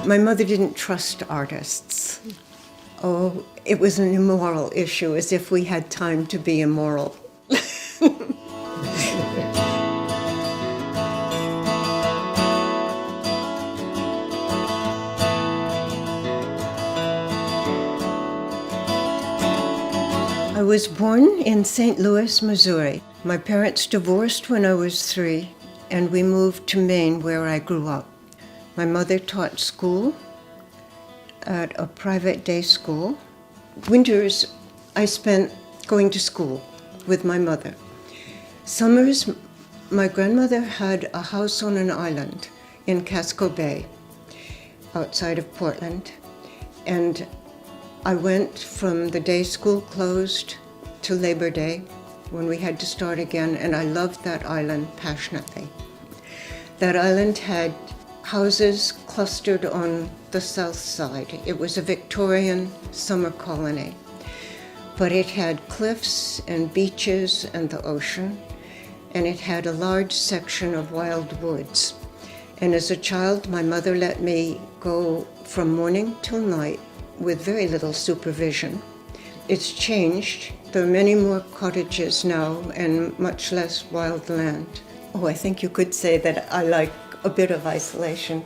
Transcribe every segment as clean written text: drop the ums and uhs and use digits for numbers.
My mother didn't trust artists. Oh, it was an immoral issue, as if we had time to be immoral. I was born in St. Louis, Missouri. My parents divorced when I was 3, and we moved to Maine, where I grew up. My mother taught school at a private day school. Winters, I spent going to school with my mother. Summers, my grandmother had a house on an island in Casco Bay, outside of Portland, and I went from the day school closed to Labor Day, when we had to start again, and I loved that island passionately. That island had houses clustered on the south side. It was a Victorian summer colony, but it had cliffs and beaches and the ocean, and it had a large section of wild woods. And as a child, my mother let me go from morning till night with very little supervision. It's changed. There are many more cottages now and much less wild land. Oh, I think you could say that I like a bit of isolation.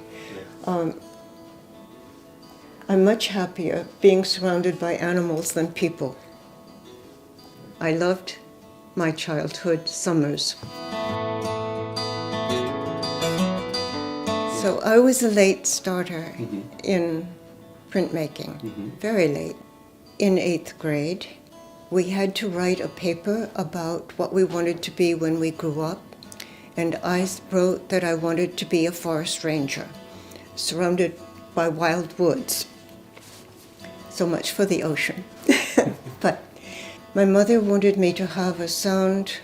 I'm much happier being surrounded by animals than people. I loved my childhood summers. So I was a late starter in printmaking, very late. In 8th grade, we had to write a paper about what we wanted to be when we grew up, and I wrote that I wanted to be a forest ranger, surrounded by wild woods. So much for the ocean. But my mother wanted me to have a sound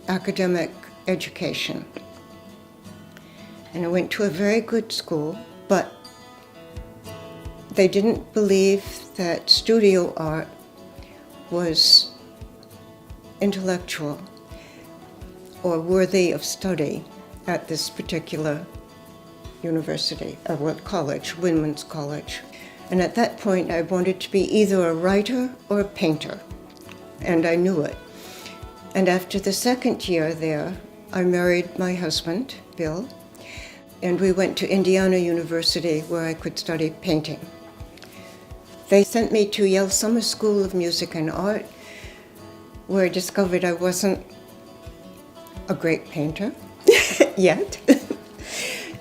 academic education. And I went to a very good school, but they didn't believe that studio art was intellectual or worthy of study at this particular university, college, Women's College. And at that point, I wanted to be either a writer or a painter, and I knew it. And after the second year there, I married my husband, Bill, and we went to Indiana University, where I could study painting. They sent me to Yale Summer School of Music and Art, where I discovered I wasn't a great painter yet.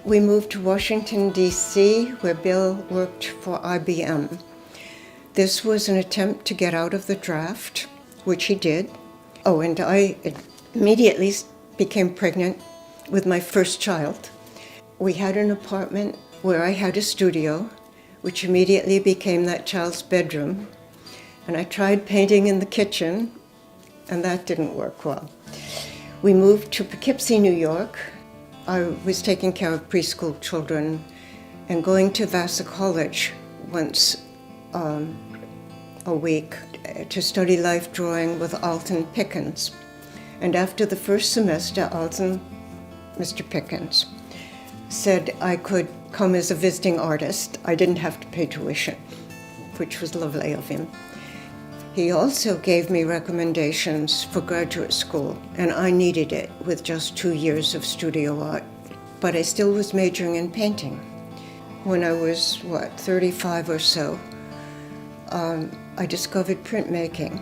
We moved to Washington, D.C., where Bill worked for IBM. This was an attempt to get out of the draft, which he did. Oh, and I immediately became pregnant with my first child. We had an apartment where I had a studio, which immediately became that child's bedroom. And I tried painting in the kitchen, and that didn't work well. We moved to Poughkeepsie, New York. I was taking care of preschool children and going to Vassar College once a week to study life drawing with Alton Pickens. And after the first semester, Alton, Mr. Pickens, said I could come as a visiting artist. I didn't have to pay tuition, which was lovely of him. He also gave me recommendations for graduate school, and I needed it with just 2 years of studio art. But I still was majoring in painting. When I was, 35 or so, I discovered printmaking.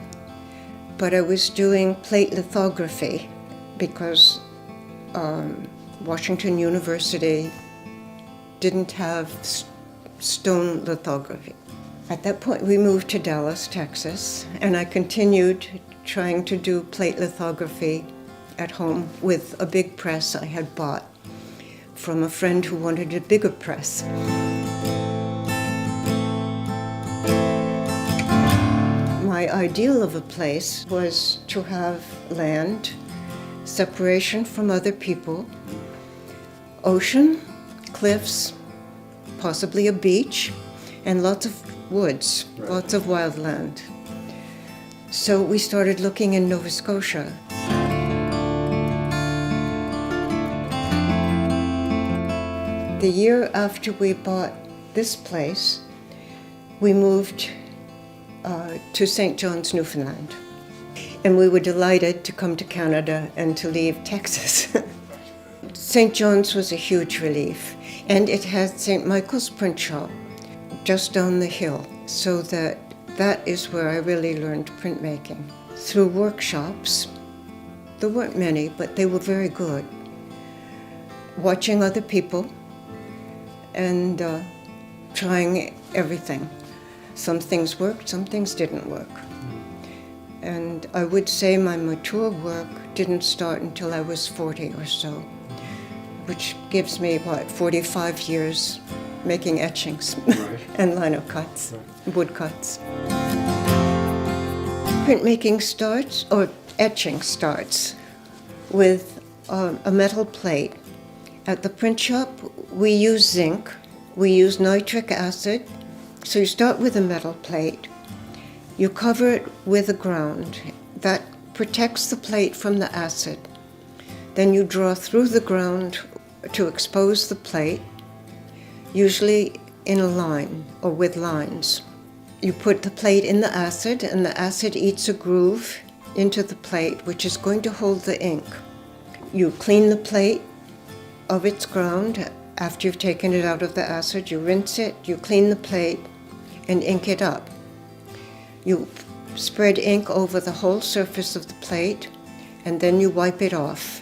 But I was doing plate lithography because Washington University didn't have stone lithography. At that point, we moved to Dallas, Texas, and I continued trying to do plate lithography at home with a big press I had bought from a friend who wanted a bigger press. My ideal of a place was to have land, separation from other people, ocean, cliffs, possibly a beach, and lots of woods, lots of wild land. So we started looking in Nova Scotia. The year after we bought this place, we moved to St. John's, Newfoundland. And we were delighted to come to Canada and to leave Texas. St. John's was a huge relief. And it had St. Michael's print shop just down the hill, so that is where I really learned printmaking. Through workshops, there weren't many, but they were very good. Watching other people and trying everything. Some things worked, some things didn't work. And I would say my mature work didn't start until I was 40 or so, which gives me, 45 years making etchings and lino cuts, wood cuts. Printmaking starts, or etching starts, with a metal plate. At the print shop, we use zinc, we use nitric acid. So you start with a metal plate, you cover it with a ground that protects the plate from the acid. Then you draw through the ground to expose the plate, usually in a line or with lines. You put the plate in the acid, and the acid eats a groove into the plate, which is going to hold the ink. You clean the plate of its ground. After you've taken it out of the acid, you rinse it, you clean the plate, and ink it up. You spread ink over the whole surface of the plate, and then you wipe it off.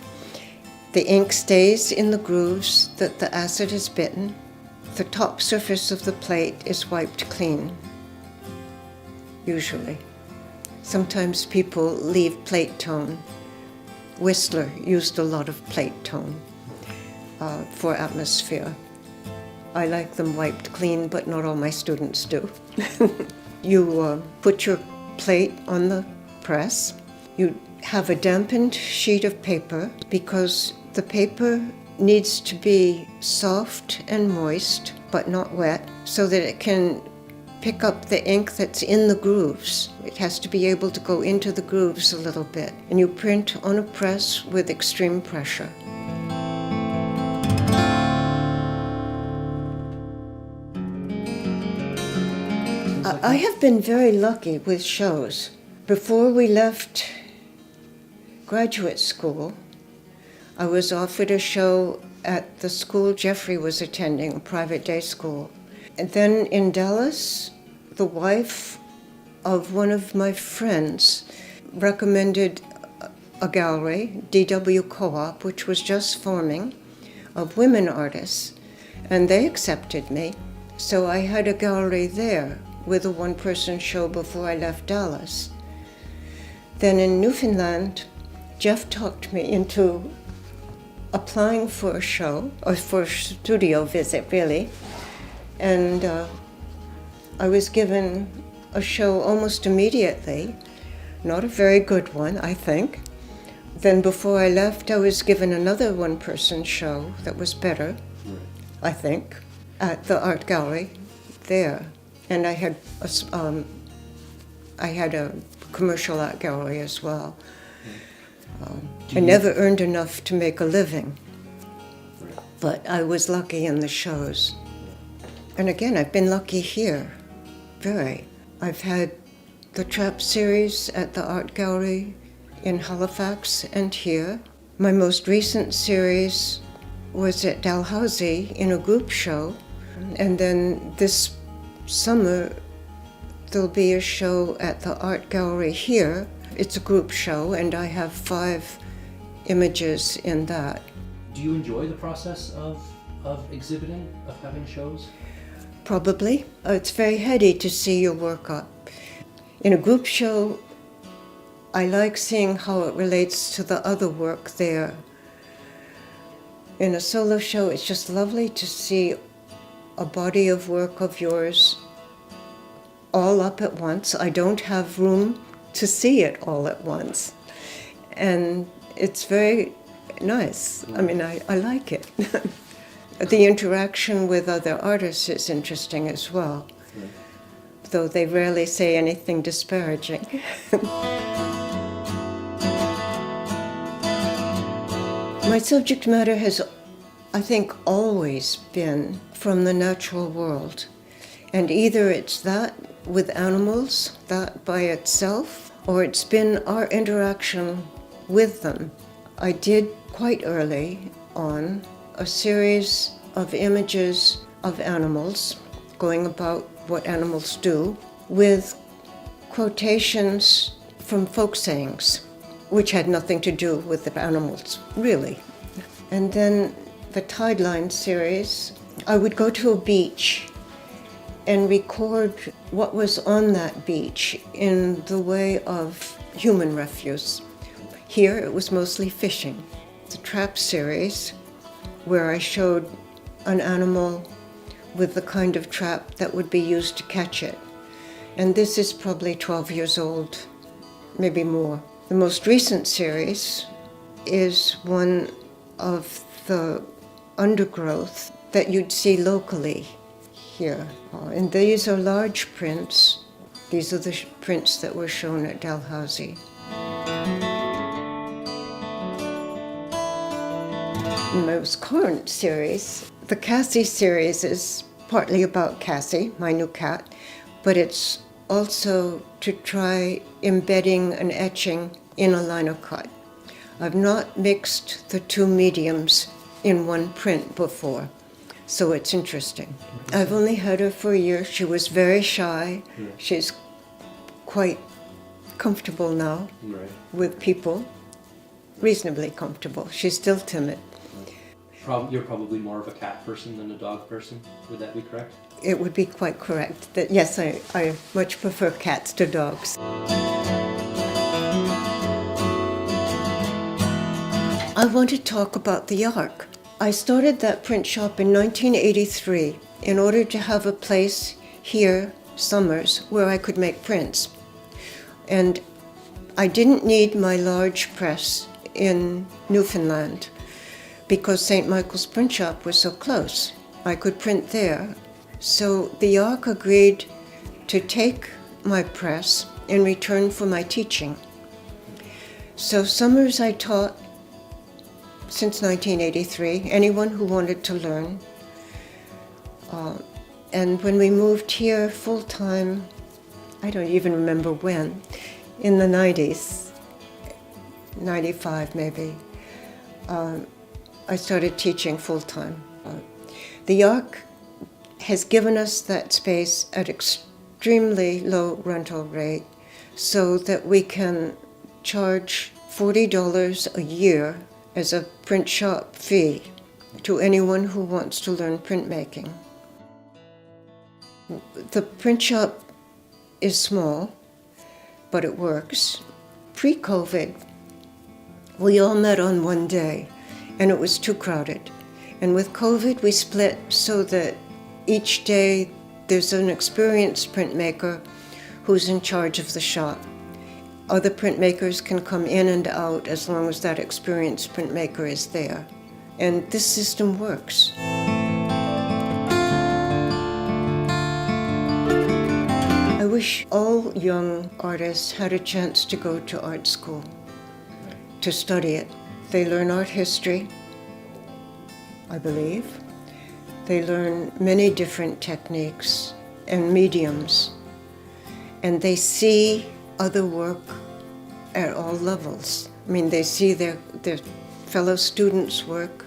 The ink stays in the grooves that the acid has bitten. The top surface of the plate is wiped clean, usually. Sometimes people leave plate tone. Whistler used a lot of plate tone for atmosphere. I like them wiped clean, but not all my students do. You put your plate on the press. You have a dampened sheet of paper because the paper needs to be soft and moist, but not wet, so that it can pick up the ink that's in the grooves. It has to be able to go into the grooves a little bit. And you print on a press with extreme pressure. I have been very lucky with shows. Before we left graduate school, I was offered a show at the school Jeffrey was attending, a private day school. And then in Dallas, the wife of one of my friends recommended a gallery, DW Co-op, which was just forming, of women artists, and they accepted me. So I had a gallery there with a one-person show before I left Dallas. Then in Newfoundland, Jeff talked me into applying for a show, or for a studio visit, really. And I was given a show almost immediately, not a very good one, I think. Then before I left, I was given another one-person show that was better, I think, at the art gallery there. And I had a commercial art gallery as well. I never earned enough to make a living, but I was lucky in the shows. And again, I've been lucky here, very. I've had the Trap series at the art gallery in Halifax and here. My most recent series was at Dalhousie in a group show, and then this summer there'll be a show at the art gallery here. It's a group show, and I have 5 images in that. Do you enjoy the process of exhibiting, of having shows? Probably. It's very heady to see your work up. In a group show, I like seeing how it relates to the other work there. In a solo show, it's just lovely to see a body of work of yours all up at once. I don't have room to see it all at once. And it's very nice. I mean, I like it. The interaction with other artists is interesting as well, though they rarely say anything disparaging. My subject matter has I think, always been from the natural world. And either it's that with animals, that by itself, or it's been our interaction with them. I did quite early on a series of images of animals, going about what animals do, with quotations from folk sayings, which had nothing to do with the animals, really. And then the Tideline series, I would go to a beach and record what was on that beach in the way of human refuse. Here it was mostly fishing. The Trap series, where I showed an animal with the kind of trap that would be used to catch it. And this is probably 12 years old, maybe more. The most recent series is one of the undergrowth that you'd see locally here. And these are large prints. These are the prints that were shown at Dalhousie. In my most current series, the Cassie series is partly about Cassie, my new cat, but it's also to try embedding an etching in a lino cut. I've not mixed the two mediums in one print before, so it's interesting. I've only had her for a year. She was very shy. She's quite comfortable now with people, reasonably comfortable. She's still timid. You're probably more of a cat person than a dog person. Would that be correct? It would be quite correct that, yes, I much prefer cats to dogs. I want to talk about the Ark. I started that print shop in 1983 in order to have a place here, summers, where I could make prints. And I didn't need my large press in Newfoundland because St. Michael's print shop was so close. I could print there. So the Ark agreed to take my press in return for my teaching. So summers I taught since 1983, anyone who wanted to learn. And when we moved here full-time, I don't even remember when, in the 90s, 95 maybe, I started teaching full-time. The Ark has given us that space at extremely low rental rate so that we can charge $40 a year as a print shop fee to anyone who wants to learn printmaking. The print shop is small, but it works. Pre-COVID, we all met on one day, and it was too crowded. And with COVID, we split so that each day there's an experienced printmaker who's in charge of the shop. Other printmakers can come in and out as long as that experienced printmaker is there. And this system works. I wish all young artists had a chance to go to art school, to study it. They learn art history, I believe. They learn many different techniques and mediums, and they see other work at all levels. I mean, they see their fellow students' work,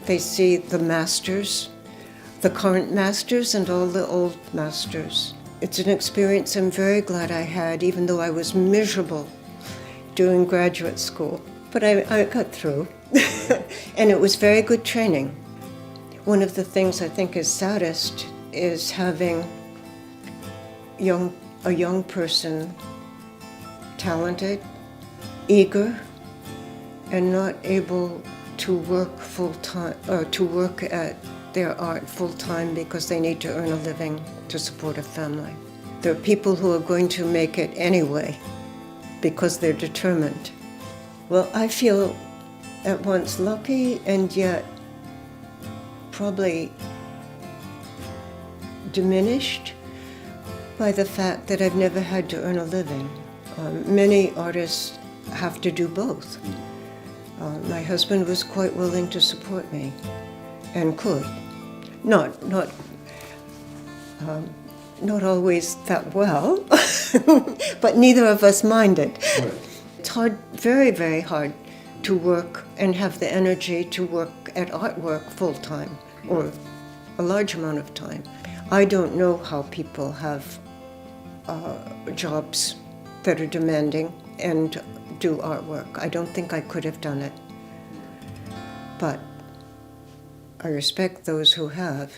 they see the masters, the current masters and all the old masters. It's an experience I'm very glad I had, even though I was miserable doing graduate school. But I got through, and it was very good training. One of the things I think is saddest is having a young person, talented, eager, and not able to work full-time, or to work at their art full-time because they need to earn a living to support a family. There are people who are going to make it anyway because they're determined. Well, I feel at once lucky and yet probably diminished by the fact that I've never had to earn a living. Many artists have to do both. My husband was quite willing to support me, and could. Not always that well, but neither of us minded. Right. It's hard, very, very hard to work and have the energy to work at artwork full time or a large amount of time. I don't know how people have jobs that are demanding and do artwork. I don't think I could have done it. But I respect those who have.